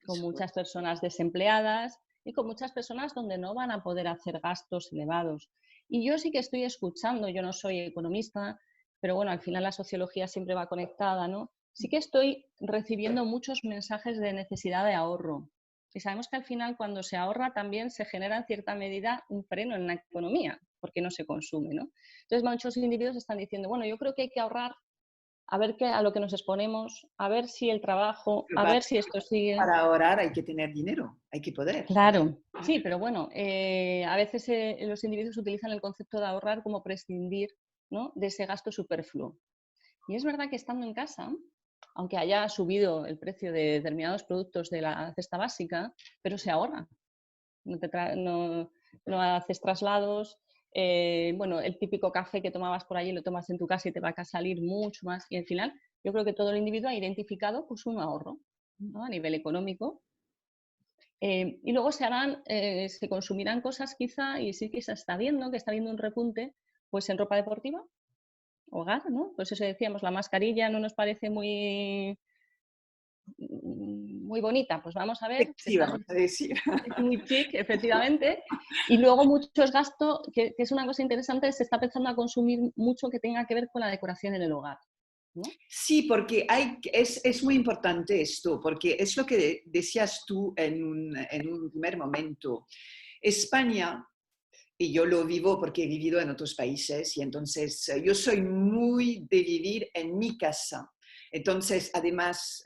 con muchas personas desempleadas y con muchas personas donde no van a poder hacer gastos elevados. Y yo sí que estoy escuchando, yo no soy economista, pero bueno, al final la sociología siempre va conectada, ¿no? Sí que estoy recibiendo muchos mensajes de necesidad de ahorro. Y sabemos que al final cuando se ahorra también se genera en cierta medida un freno en la economía, porque no se consume, ¿no? Entonces muchos individuos están diciendo, bueno, yo creo que hay que ahorrar a ver a lo que nos exponemos, a ver si el trabajo, a ver si esto sigue. Para ahorrar hay que tener dinero, hay que poder. Claro, sí, pero bueno, a veces los individuos utilizan el concepto de ahorrar como prescindir, ¿no?, de ese gasto superfluo. Y es verdad que estando en casa, aunque haya subido el precio de determinados productos de la cesta básica, pero se ahorra. No haces traslados. Bueno, el típico café que tomabas por allí lo tomas en tu casa y te va a salir mucho más. Y al final, yo creo que todo el individuo ha identificado pues, un ahorro, ¿no?, a nivel económico. Y luego se consumirán cosas quizá, y sí que se está viendo, que está habiendo un repunte, pues en ropa deportiva, hogar, ¿no? Pues eso decíamos, la mascarilla no nos parece muy bonita, pues vamos a ver, Sí, vamos a decir. es muy chic, efectivamente, y luego muchos gastos, que es una cosa interesante, se está empezando a consumir mucho que tenga que ver con la decoración en el hogar, ¿no? Sí, porque es muy importante esto, porque es lo que decías tú en un primer momento. España, y yo lo vivo porque he vivido en otros países, y entonces yo soy muy de vivir en mi casa. Entonces, además,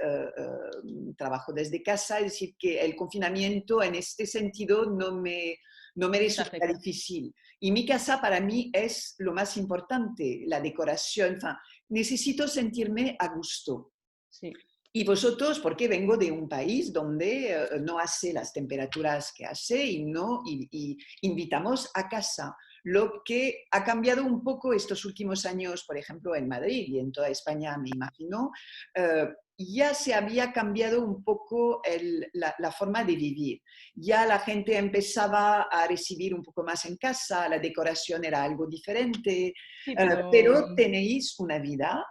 trabajo desde casa, es decir, que el confinamiento en este sentido no me resulta difícil. Y mi casa para mí es lo más importante, la decoración, enfin, necesito sentirme a gusto. Sí. Y vosotros, porque vengo de un país donde no hace las temperaturas que hace y invitamos a casa. Lo que ha cambiado un poco estos últimos años, por ejemplo, en Madrid y en toda España, me imagino, ya se había cambiado un poco la forma de vivir. Ya la gente empezaba a recibir un poco más en casa, la decoración era algo diferente, Sí, pero tenéis una vida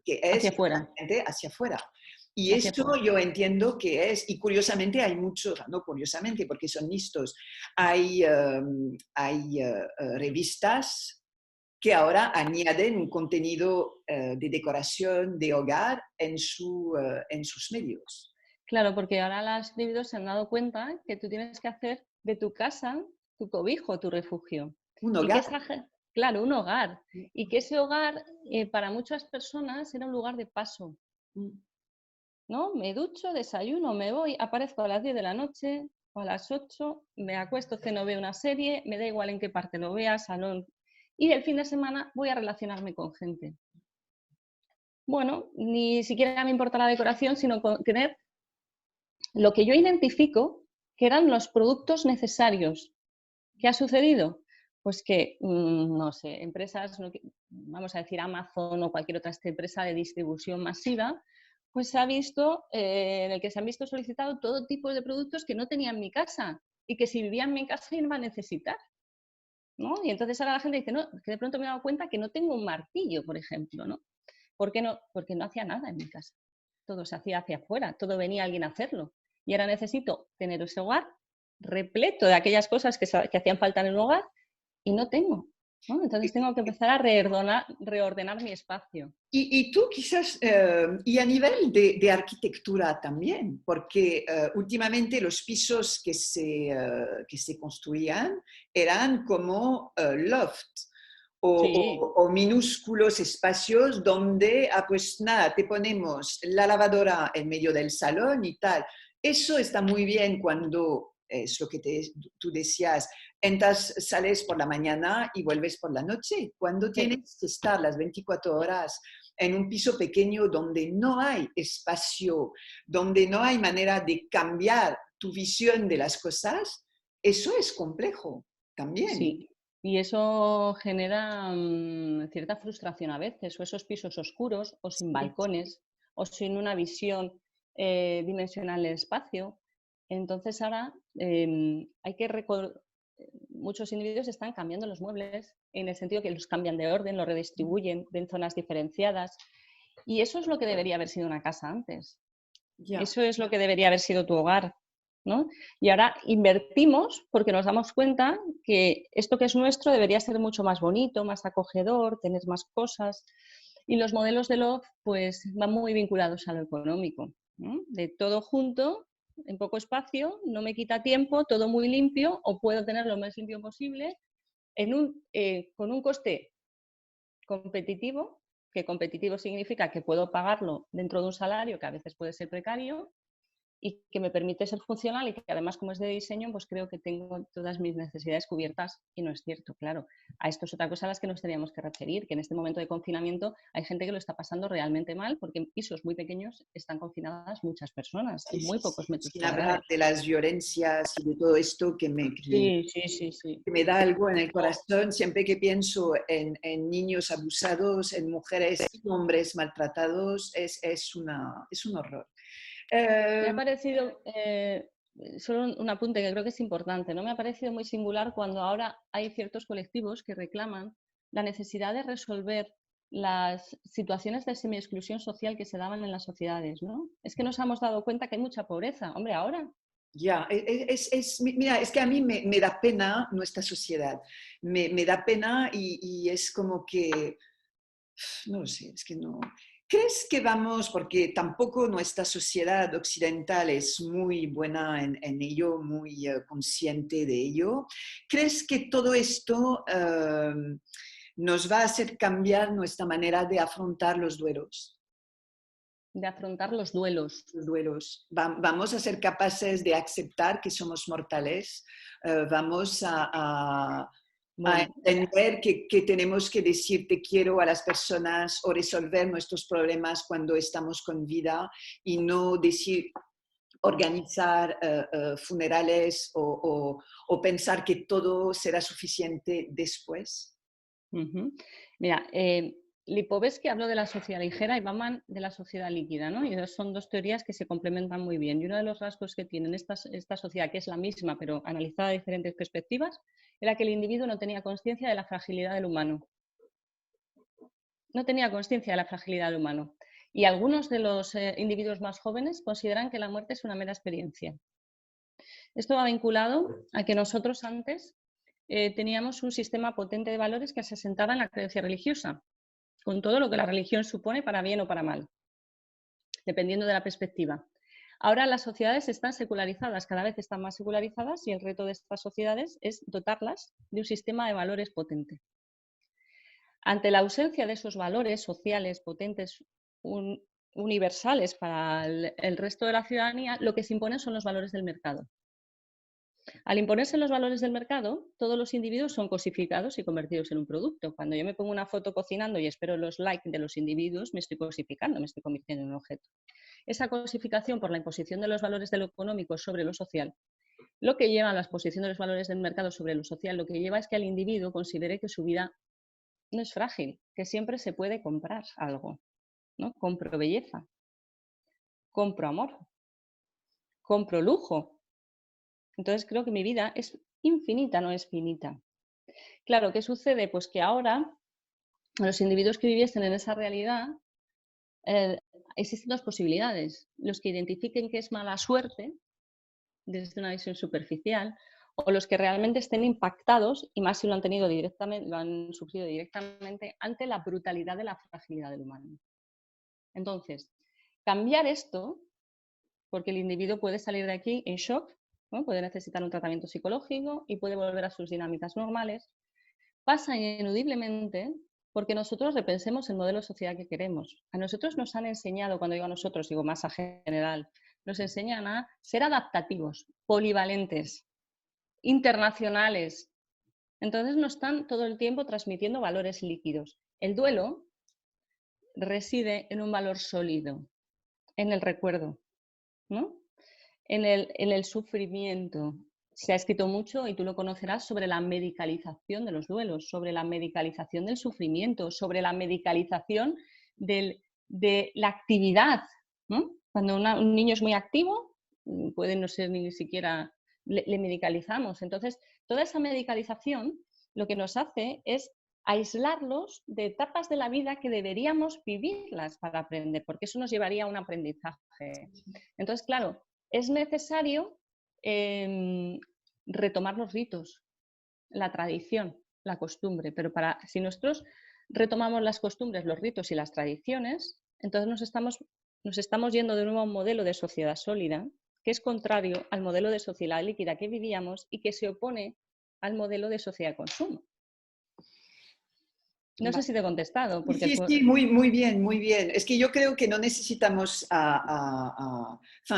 que es hacia afuera. hacia afuera. Y Hacia esto afuera. yo entiendo que es, y curiosamente hay muchos, no curiosamente porque son listos, hay revistas que ahora añaden un contenido de decoración de hogar en sus medios. Claro, porque ahora los individuos se han dado cuenta que tú tienes que hacer de tu casa tu cobijo, tu refugio. Un Y que hogar. claro, un hogar. Y que ese hogar para muchas personas era un lugar de paso, ¿no? Me ducho, desayuno, me voy, aparezco a las 10 de la noche o a las 8, me acuesto, ceno, veo una serie, me da igual en qué parte lo vea, salón. Y el fin de semana voy a relacionarme con gente. Bueno, ni siquiera me importa la decoración, sino tener lo que yo identifico que eran los productos necesarios. ¿Qué ha sucedido? Pues que, no sé, empresas, vamos a decir Amazon o cualquier otra empresa de distribución masiva, pues se ha visto, en el que se han visto solicitado todo tipo de productos que no tenía en mi casa y que si vivía en mi casa iba a necesitar, ¿no? Y entonces ahora la gente dice, no, que de pronto me he dado cuenta que no tengo un martillo, por ejemplo, ¿no? ¿Por qué no? Porque no hacía nada en mi casa. Todo se hacía hacia afuera, todo venía alguien a hacerlo. Y ahora necesito tener ese hogar repleto de aquellas cosas que hacían falta en el hogar y no tengo, ¿no? Entonces tengo que empezar a reordenar mi espacio. Y tú quizás, y a nivel de arquitectura también, porque últimamente los pisos que se construían eran como loft Sí, o minúsculos espacios donde, pues nada, te ponemos la lavadora en medio del salón y tal. Eso está muy bien cuando es lo que tú decías, entras, sales por la mañana y vuelves por la noche. Cuando sí. tienes que estar las 24 horas en un piso pequeño donde no hay espacio, donde no hay manera de cambiar tu visión de las cosas, eso es complejo también. Sí, y eso genera cierta frustración a veces, o esos pisos oscuros, o sin Sí. balcones, o sin una visión dimensional del espacio. Entonces ahora hay que recordar, muchos individuos están cambiando los muebles en el sentido que los cambian de orden, los redistribuyen en zonas diferenciadas. Y eso es lo que debería haber sido una casa antes. Ya. Eso es lo que debería haber sido tu hogar, ¿no? Y ahora invertimos porque nos damos cuenta que esto que es nuestro debería ser mucho más bonito, más acogedor, tener más cosas. Y los modelos de loft pues van muy vinculados a lo económico, ¿no? De todo junto, en poco espacio, no me quita tiempo, todo muy limpio o puedo tener lo más limpio posible con un coste competitivo, que competitivo significa que puedo pagarlo dentro de un salario que a veces puede ser precario y que me permite ser funcional y que además como es de diseño, pues creo que tengo todas mis necesidades cubiertas y no es cierto, claro. A esto es otra cosa a las que nos teníamos que referir, que en este momento de confinamiento hay gente que lo está pasando realmente mal porque en pisos muy pequeños están confinadas muchas personas Sí, en muy sí, sí. pocos metros Sin hablar cuadrados. de las violencias y de todo esto Sí, sí, sí, sí. que me da algo en el corazón siempre que pienso en niños abusados, en mujeres y hombres maltratados, es un horror. Me ha Eh, parecido, solo un apunte que creo que es importante, ¿no? Me ha parecido muy singular cuando ahora hay ciertos colectivos que reclaman la necesidad de resolver las situaciones de semi-exclusión social que se daban en las sociedades, ¿no? Es que nos hemos dado cuenta que hay mucha pobreza. Hombre, ahora. Ya, mira, es que a mí me da pena nuestra sociedad, me da pena y es como que, no lo sé, es que no. ¿Crees que vamos, porque tampoco nuestra sociedad occidental es muy buena en ello, muy consciente de ello? ¿Crees que todo esto nos va a hacer cambiar nuestra manera de afrontar los duelos? De afrontar los duelos. Los duelos. Vamos a ser capaces de aceptar que somos mortales, vamos a Bueno, entender que tenemos que decir te quiero a las personas o resolver nuestros problemas cuando estamos con vida y no decir organizar funerales o pensar que todo será suficiente después. mira, Lipovetsky habló de la sociedad ligera y Bauman de la sociedad líquida, ¿no? Y son dos teorías que se complementan muy bien. Y uno de los rasgos que tienen esta sociedad, que es la misma, pero analizada de diferentes perspectivas, era que el individuo no tenía conciencia de la fragilidad del humano. No tenía conciencia de la fragilidad del humano. Y algunos de los individuos más jóvenes consideran que la muerte es una mera experiencia. Esto va vinculado a que nosotros antes teníamos un sistema potente de valores que se asentaba en la creencia religiosa, con todo lo que la religión supone para bien o para mal, dependiendo de la perspectiva. Ahora las sociedades están secularizadas, cada vez están más secularizadas y el reto de estas sociedades es dotarlas de un sistema de valores potente. Ante la ausencia de esos valores sociales potentes, universales para el resto de la ciudadanía, lo que se imponen son los valores del mercado. Al imponerse los valores del mercado, todos los individuos son cosificados y convertidos en un producto. Cuando yo me pongo una foto cocinando y espero los likes de los individuos, me estoy cosificando, me estoy convirtiendo en un objeto. Esa cosificación por la imposición de los valores de lo económico sobre lo social, lo que lleva a la exposición de los valores del mercado sobre lo social, lo que lleva es que el individuo considere que su vida no es frágil, que siempre se puede comprar algo, ¿no? Compro belleza, compro amor, compro lujo. Entonces creo que mi vida es infinita, no es finita. Claro, ¿qué sucede? Pues que ahora los individuos que viviesen en esa realidad, existen dos posibilidades. Los que identifiquen que es mala suerte, desde una visión superficial, o los que realmente estén impactados, y más si lo han tenido directamente, lo han sufrido directamente, ante la brutalidad de la fragilidad del humano. Entonces, cambiar esto, porque el individuo puede salir de aquí en shock, ¿no? Puede necesitar un tratamiento psicológico y puede volver a sus dinámicas normales, pasa ineludiblemente porque nosotros repensemos el modelo de sociedad que queremos. A nosotros nos han enseñado, cuando digo a nosotros, digo masa general, nos enseñan a ser adaptativos, polivalentes, internacionales. Entonces nos están todo el tiempo transmitiendo valores líquidos. El duelo reside en un valor sólido, en el recuerdo, ¿no? En el sufrimiento. Se ha escrito mucho, y tú lo conocerás, sobre la medicalización de los duelos, sobre la medicalización del sufrimiento, sobre la medicalización de la actividad, ¿no? Cuando un niño es muy activo, puede no ser ni siquiera, le medicalizamos. Entonces, toda esa medicalización lo que nos hace es aislarlos de etapas de la vida que deberíamos vivirlas para aprender, porque eso nos llevaría a un aprendizaje. Entonces, claro, es necesario retomar los ritos, la tradición, la costumbre, pero si nosotros retomamos las costumbres, los ritos y las tradiciones, entonces nos estamos yendo de nuevo a un modelo de sociedad sólida que es contrario al modelo de sociedad líquida que vivíamos y que se opone al modelo de sociedad de consumo. No sé si te he contestado. Porque Sí, sí, muy, muy bien, muy bien. Es que yo creo que no necesitamos,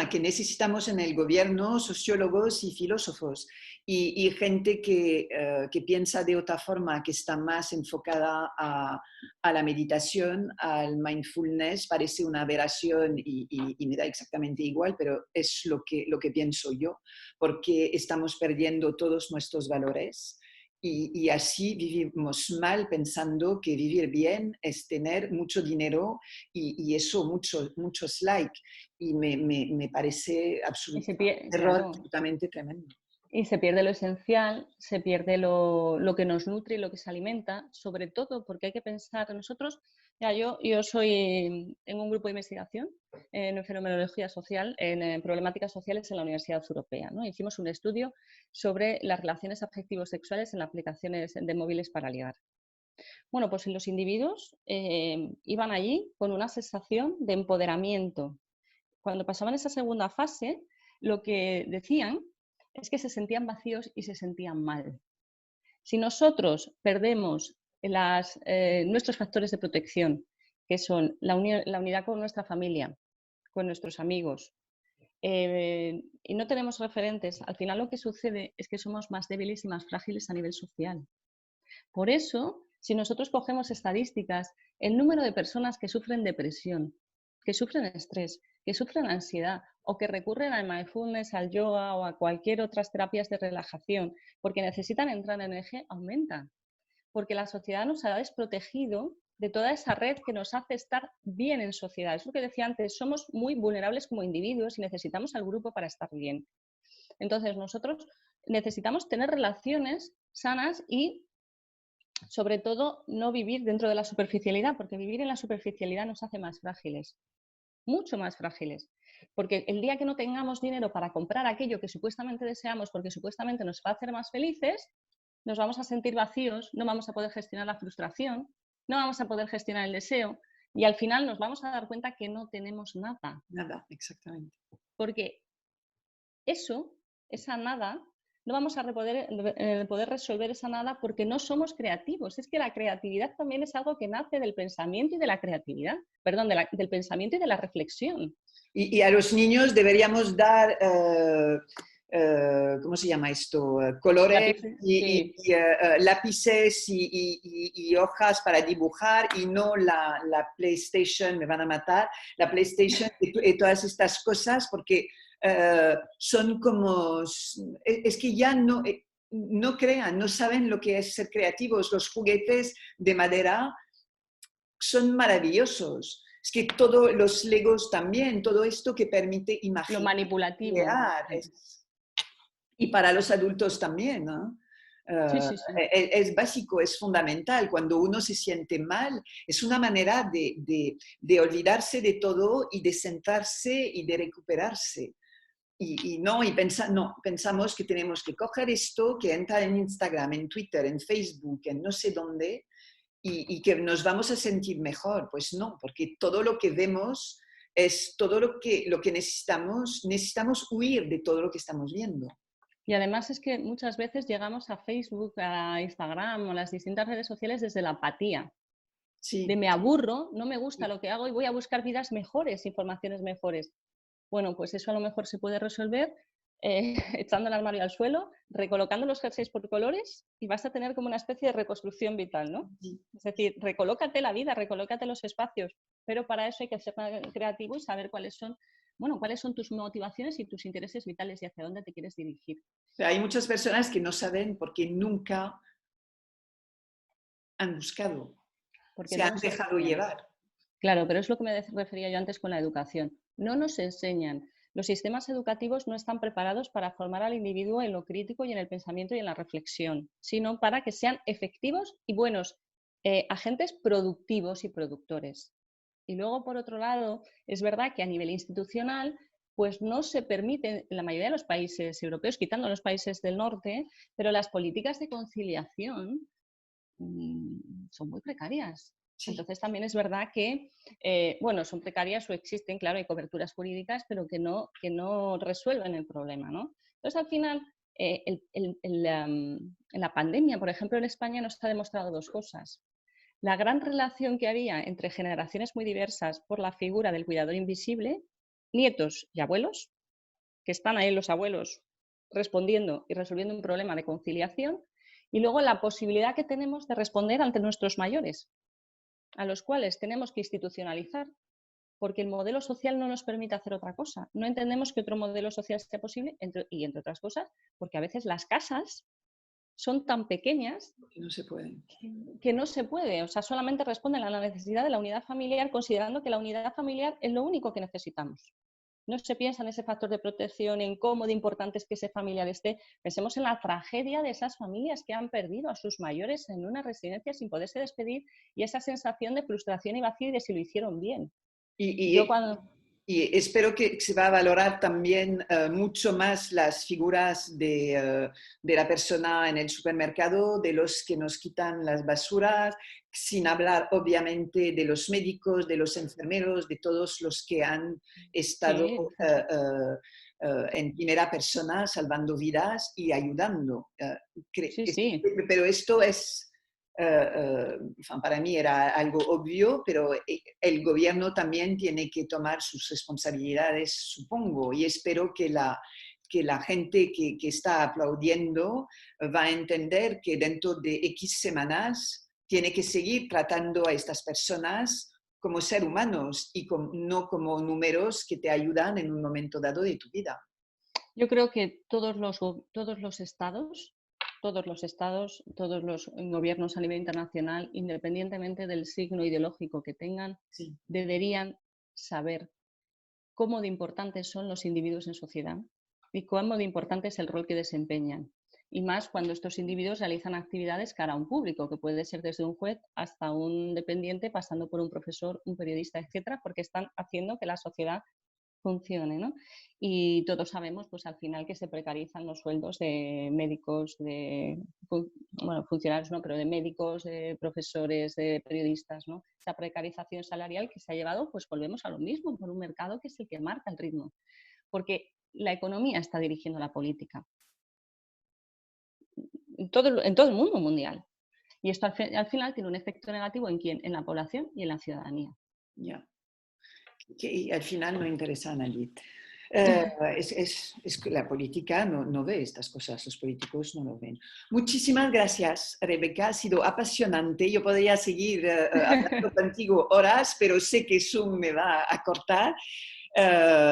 que necesitamos en el gobierno sociólogos y filósofos y gente que piensa de otra forma, que está más enfocada a la meditación, al mindfulness. Parece una aberración y me da exactamente igual, pero es lo que pienso yo, porque estamos perdiendo todos nuestros valores. Y así vivimos mal pensando que vivir bien es tener mucho dinero y eso, muchos likes. Y me parece claro, absolutamente tremendo. y se pierde lo esencial, se pierde lo que nos nutre y lo que se alimenta, sobre todo porque hay que pensar, nosotros, ya yo tengo un grupo de investigación en fenomenología social, en problemáticas sociales en la Universidad Europea, ¿no? Hicimos un estudio sobre las relaciones afectivos sexuales en las aplicaciones de móviles para ligar. Bueno, pues los individuos iban allí con una sensación de empoderamiento. Cuando pasaban esa segunda fase, lo que decían es que se sentían vacíos y se sentían mal. Si nosotros perdemos nuestros factores de protección, que son la unidad con nuestra familia, con nuestros amigos, y no tenemos referentes, al final lo que sucede es que somos más débiles y más frágiles a nivel social. Por eso, si nosotros cogemos estadísticas, el número de personas que sufren depresión, que sufren estrés, que sufren ansiedad o que recurren al mindfulness, al yoga o a cualquier otras terapias de relajación porque necesitan entrar en eje, aumenta. Porque la sociedad nos ha desprotegido de toda esa red que nos hace estar bien en sociedad. Es lo que decía antes, somos muy vulnerables como individuos y necesitamos al grupo para estar bien. Entonces, nosotros necesitamos tener relaciones sanas y, sobre todo, no vivir dentro de la superficialidad, porque vivir en la superficialidad nos hace más frágiles, mucho más frágiles. Porque el día que no tengamos dinero para comprar aquello que supuestamente deseamos, porque supuestamente nos va a hacer más felices, nos vamos a sentir vacíos, no vamos a poder gestionar la frustración, no vamos a poder gestionar el deseo y al final nos vamos a dar cuenta que no tenemos nada. Nada, exactamente. Porque esa nada no vamos a poder resolver esa nada porque no somos creativos. Es que la creatividad también es algo que nace del pensamiento y de la creatividad, perdón, del pensamiento y de la reflexión. Y a los niños deberíamos dar, ¿cómo se llama esto? Colores Lápices, y, sí. lápices y hojas para dibujar y no la PlayStation, me van a matar, la PlayStation y todas estas cosas porque son como, es que ya no, no crean, no saben lo que es ser creativos. Los juguetes de madera son maravillosos. Es que todos los Legos también, todo esto que permite Lo imaginar, manipulativo. crear. Sí, Y para los adultos también, ¿no? sí, sí. Sí. Es básico, es fundamental. Cuando uno se siente mal, es una manera de olvidarse de todo y de sentarse y de recuperarse. No, pensamos que tenemos que coger esto, que entra en Instagram, en Twitter, en Facebook, en no sé dónde, y que nos vamos a sentir mejor. Pues no, porque todo lo que vemos es todo lo que necesitamos. Necesitamos huir de todo lo que estamos viendo. Y además es que muchas veces llegamos a Facebook, a Instagram o las distintas redes sociales desde la apatía. De Sí. me aburro, no me gusta lo que hago y voy a buscar vidas mejores, informaciones mejores. Bueno, pues eso a lo mejor se puede resolver echando el armario al suelo, recolocando los jerseys por colores y vas a tener como una especie de reconstrucción vital, ¿no? Sí. Es decir, recolócate la vida, recolócate los espacios, pero para eso hay que ser creativo y saber cuáles son tus motivaciones y tus intereses vitales y hacia dónde te quieres dirigir. Pero hay muchas personas que no saben porque nunca han buscado, Porque se no han nos dejado enseñan. llevar. Claro, pero es lo que me refería yo antes con la educación. No nos enseñan. Los sistemas educativos no están preparados para formar al individuo en lo crítico y en el pensamiento y en la reflexión, sino para que sean efectivos y buenos agentes productivos y productores. Y luego, por otro lado, es verdad que a nivel institucional, pues no se permite en la mayoría de los países europeos, quitando los países del norte, pero las políticas de conciliación son muy precarias. Sí. Entonces también es verdad que, son precarias o existen, claro, hay coberturas jurídicas, pero que no resuelven el problema, ¿no? Entonces al final, en la pandemia, por ejemplo, en España nos ha demostrado dos cosas. La gran relación que había entre generaciones muy diversas por la figura del cuidador invisible, nietos y abuelos, que están ahí los abuelos respondiendo y resolviendo un problema de conciliación, y luego la posibilidad que tenemos de responder ante nuestros mayores, a los cuales tenemos que institucionalizar, porque el modelo social no nos permite hacer otra cosa. No entendemos que otro modelo social sea posible, entre otras cosas, porque a veces las casas son tan pequeñas Que no se pueden. que no se puede, o sea, solamente responden a la necesidad de la unidad familiar, considerando que la unidad familiar es lo único que necesitamos. No se piensa en ese factor de protección, en cómo de importante es que ese familiar esté. Pensemos en la tragedia de esas familias que han perdido a sus mayores en una residencia sin poderse despedir y esa sensación de frustración y vacío y de si lo hicieron bien. Y, Yo y, cuando... y espero que se va a valorar también mucho más las figuras de la persona en el supermercado, de los que nos quitan las basuras, sin hablar obviamente de los médicos, de los enfermeros, de todos los que han estado Sí, en primera persona salvando vidas y ayudando. sí, sí. Pero esto es... para mí era algo obvio, pero el gobierno también tiene que tomar sus responsabilidades, supongo, y espero que la gente que está aplaudiendo va a entender que dentro de X semanas tiene que seguir tratando a estas personas como seres humanos y no como números que te ayudan en un momento dado de tu vida. Yo creo que todos los gobiernos a nivel internacional, independientemente del signo ideológico que tengan, Sí. deberían saber cómo de importantes son los individuos en sociedad y cómo de importante es el rol que desempeñan. Y más cuando estos individuos realizan actividades cara a un público, que puede ser desde un juez hasta un dependiente, pasando por un profesor, un periodista, etcétera, porque están haciendo que la sociedad funcione, ¿no? Y todos sabemos, pues al final, que se precarizan los sueldos de médicos, funcionarios no, pero de médicos, de profesores, de periodistas, ¿no? Esa precarización salarial que se ha llevado, pues volvemos a lo mismo, por un mercado que es el que marca el ritmo, porque la economía está dirigiendo la política. en todo el mundo mundial. Y esto al final tiene un efecto negativo ¿en quién? En la población y en la ciudadanía. Ya. Que al final no interesa a nadie. Es que la política no ve estas cosas, los políticos no lo ven. Muchísimas gracias, Rebeca, ha sido apasionante. Yo podría seguir hablando contigo horas, pero sé que Zoom me va a cortar.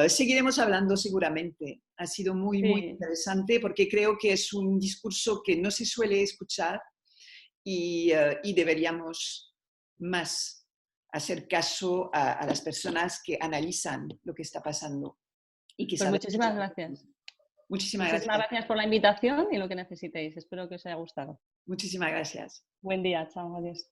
Seguiremos hablando seguramente. Ha sido muy, muy Sí. interesante porque creo que es un discurso que no se suele escuchar y deberíamos más hacer caso a las personas que analizan lo que está pasando y que Pues saben. muchísimas gracias. Muchísimas Muchísimas gracias. gracias por la invitación y lo que necesitéis. Espero que os haya gustado. Muchísimas gracias. Buen día, chao, adiós.